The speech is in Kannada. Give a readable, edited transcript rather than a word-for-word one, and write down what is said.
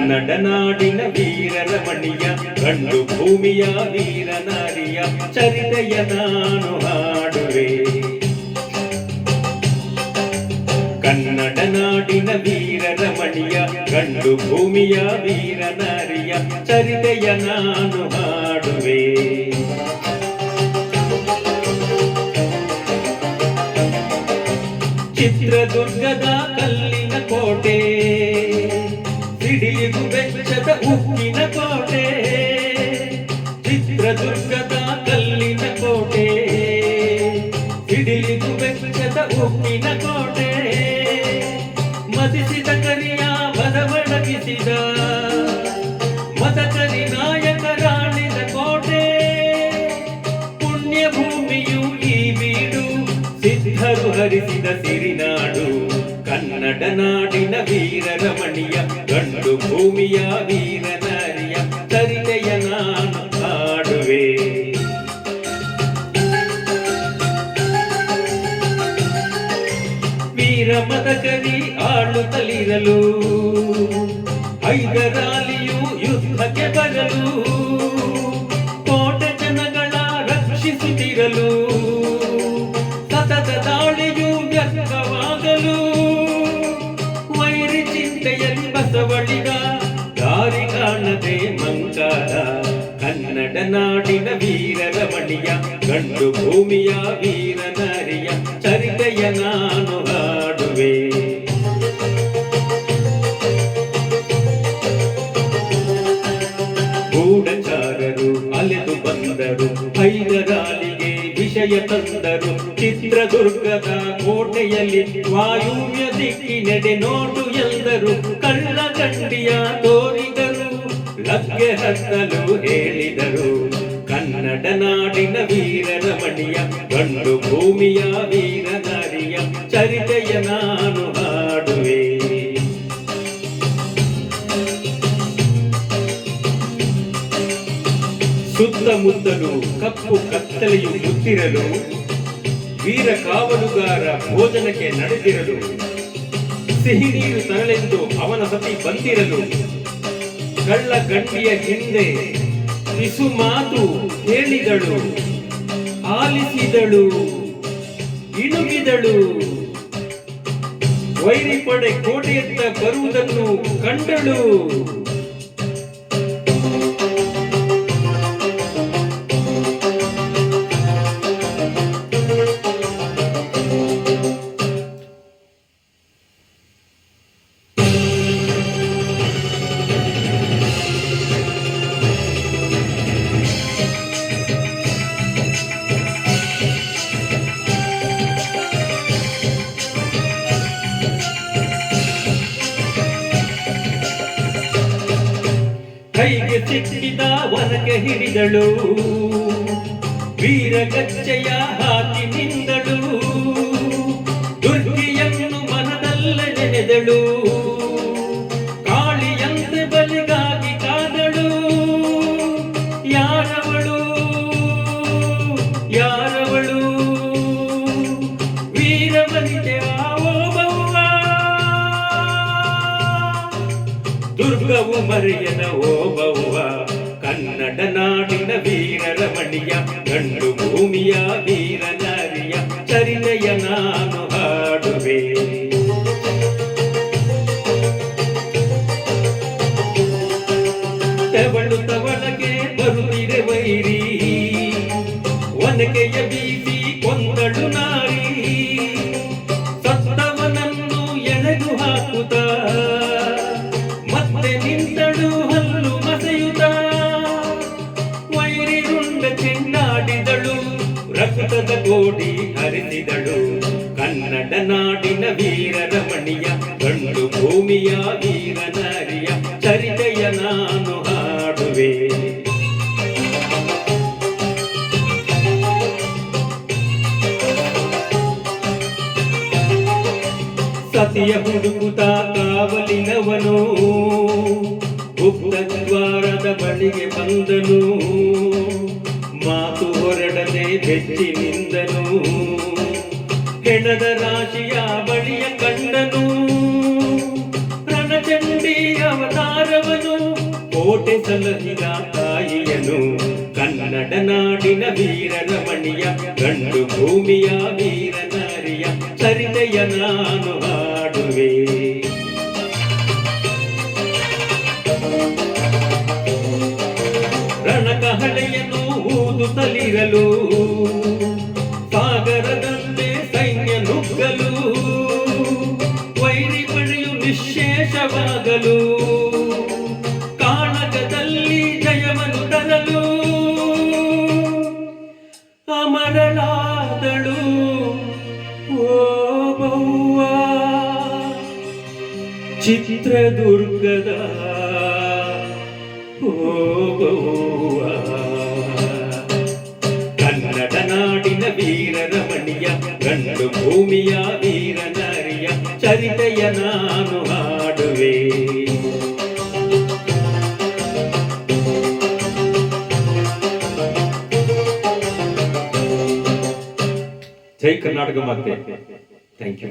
ಕನ್ನಡ ನಾಡಿನ ವೀರರ ಮಣಿಯ ಗಂಡು ಭೂಮಿಯ ವೀರ ನಾರಿಯ ಚರಿತೆಯ ನಾನು ಹಾಡುವೆ. ಕನ್ನಡ ನಾಡಿನ ವೀರರ ಮಣಿಯ ಗಂಡು ಭೂಮಿಯ ವೀರ ನಾರಿಯ ಚರಿತೆಯ ನಾನು ಹಾಡುವೆ. ಚಿತ್ರದುರ್ಗದ ಕಲ್ಲಿನ ಕೋಟೆ, ಸಿಡಿಲಿಗು ಬೆಚ್ಚದ ಉಕ್ಕಿನ ಕೋಟೆ. ಚಿತ್ರದುರ್ಗದ ಕಲ್ಲಿನ ಕೋಟೆ, ಸಿಡಿಲಿಗು ಬೆಚ್ಚದ ಉಕ್ಕಿನ ಕೋಟೆ. ಮದಿಸಿದ ಕರಿಯ ಬರವಣಗಿಸಿದ ಮದಕರಿ ನಾಯಕರಾಣಿದ ಕೋಟೆ. ಪುಣ್ಯ ಭೂಮಿಯು ಈ ಬೀಡು, ಸಿದ್ಧರು ಹರಿಸಿದ ಸಿರಿನಾಡು. ಕನ್ನಡ ನಾಡಿನ ವೀರರ ಮಣಿಯ ಗಂಡು ಭೂಮಿಯ ವೀರ ನಾರಿಯ ಚರಿತೆಯ ನಾನು ಹಾಡುವೆ. ವೀರ ಮದಕರಿ ಆಳುತ್ತಲಿರಲು, ಹೈದರಾಲಿಯು ಯುದ್ಧಕ್ಕೆ ಬರಲು, ಕೋಟೆ ಜನಗಳ ರಕ್ಷಿಸುತ್ತಿರಲು, ಸತತ ದಾಳಿಯು ವ್ಯರ್ಥವಾಗಲು. ವೈರಿ ಚಿಂತೆಯಲ್ಲಿ ಬಸವಳಿಗ ದಾರಿ ಕಾಣದೆ ಮಂಕಾರ. ಕನ್ನಡ ನಾಡಿನ ವೀರರ ಮಣಿಯ ಗಂಡು ಭೂಮಿಯ ವೀರ ನಾರಿಯ ಚರಿತೆಯ ನಾನು ಹಾಡುವೆ. ಗೂಢಚಾರರು ಅಲೆದು ಬಂದರು, ಹೈದರಾಲಿಗೆ ವಿಷಯ ತಂದರು. ಚಿತ್ರದುರ್ಗದ ಕೋಟೆಯಲ್ಲಿ ವಾಯುವ್ಯ ದಿಕ್ಕಿನೆಡೆ ನೋಡು ಎಂದರು. ಕಳ್ಳ ಗಂಡಿಯ ತೋರಿದರು, ಲಗ್ಗೆ ಹತ್ತಲು ಹೇಳಿದರು. ಕನ್ನಡ ನಾಡಿನ ವೀರರ ಮಣಿಯ ಗಂಡು ಭೂಮಿಯ ವೀರ ನಾರಿಯ ಚರಿತೆಯ ನಾನು ಹಾಡುವೆ. ಸುತ್ತಮುತ್ತಲು ಕಪ್ಪು ಕತ್ತಲೆಯು ಮುತ್ತಿರಲು, ವೀರ ಕಾವಲುಗಾರ ಭೋಜನಕ್ಕೆ ನಡೆದಿರಲು, ಸಿಹಿ ನೀರು ತರಲೆಂದು ಅವನ ಸತಿ ಬಂದಿರಲು. ಕಳ್ಳ ಗಂಡಿಯ ಹಿಂದೆ ಬಿಸು ಮಾತು ಹೇಳಿದಳು, ಆಲಿಸಿದಳು, ಇಣುಗಿದಳು. ವೈರಿ ಪಡೆ ಕೋಟೆಯತ್ತ ಬರುವುದನ್ನು ಕಂಡಳು. ಕೈಗೆ ಸಿಕ್ಕಿದ ವನಕ್ಕೆ ಹಿಡಿದಳು, ವೀರ ಗಚ್ಚೆಯ ಹಾಕಿ ನಿಂದಳು. ದುರ್ಗಿಯನ್ನು ಮನದಲ್ಲೇ ನೆನೆದಳು, ಕಾಳಿಯಂತೆ ಬಲಿಗಾಗಿ ಕಾದಳು. ಯಾರವಳು ಯಾರವಳು, ವೀರ ವನಿತೆ ಓಬವ್ವ. ದುರ್ಗವು ಮರೆಯದ ಓಬವ್ವ. ಕನ್ನಡ ನಾಡಿನ ವೀರರ ಮಣಿಯ ಗಂಡು ಭೂಮಿಯ ವೀರ ನಾರಿಯ ಚರಿತೆಯ ನಾನು ಹಾಡುವೆ. ತವಳು ತವಳಗೆ ಬರುತ್ತಿರೆ ವೈರಿ, ಒನಕೆಯ ಬೀಸಿ ಕೊಂದಳು ನಾರಿ. ಸತ್ತವನನ್ನು ಎಳೆದು ಹಾಕುತ್ತ ಮತ್ತೆ ನಿಂತಳು ಹಲ್ಲು ಮಸೆಯುತ್ತ. ವೈರಿ ರುಂಡ ಚೆಂಡಾಡಿದಳು, ರಕ್ತದ ಕೋಡಿ ಹರಿಸಿದಳು. ಕನ್ನಡ ನಾಡಿನ ವೀರರ ಮಣಿಯ ಗಂಡು ಭೂಮಿಯ ವೀರ ನಾರಿಯ ಚರಿತೆಯ ನಾನು ಹಾಡುವೆ. ಸತಿಯ ಹುಡುಕುತ್ತ ಕಾವಲಿನವನು, ಗುಪ್ತ ದ್ವಾರದ ಬಳಿಗೆ ಬಂದನು. ಮಾತು ಹೊರಡದೆ ಬೆಚ್ಚಿ ನಿಂದನು, ಹೆಣದ ರಾಶಿಯ ಬಳಿಯ ಕಂಡನು. ರಣಚಂಡಿ ಅವತಾರವನು ಕೋಟೆ ಸಲಹಿದ ತಾಯಿಯನು ಕನ್ನಡ ನಾಡಿನ ವೀರರಮಣಿಯ ಗಂಡು ಭೂಮಿಯ ವೀರನಾರಿಯ ಚರಿತೆಯ ನಾನು ಹಾಡುವೆ. ರಣಕಹಳೆಯನ್ನು ಊದುತ್ತಲಿರಲು ಸಾಗರದಂತೆ ಸೈನ್ಯ ನುಗ್ಗಲು ವೈರಿ ಪಡೆಯು ನಿಶ್ಶೇಷವಾಗಲು ಕಾಣಕದಲ್ಲಿ ಜಯವನ್ನು ತರಲು ಅಮರಳಾದಳು ಓ ಬವ್ವ ಚಿತ್ರದುರ್ಗದ ಓ ಬವ್ವ. ಕನ್ನಡ ನಾಡಿನ ವೀರರಮಣಿಯ ಗಂಡು ಭೂಮಿಯ ವೀರನಾರಿಯ ಚರಿತೆಯ ನಾನು ಹಾಡುವೆ. ಜೈ ಕರ್ನಾಟಕ ಮಾತೆ. Thank you.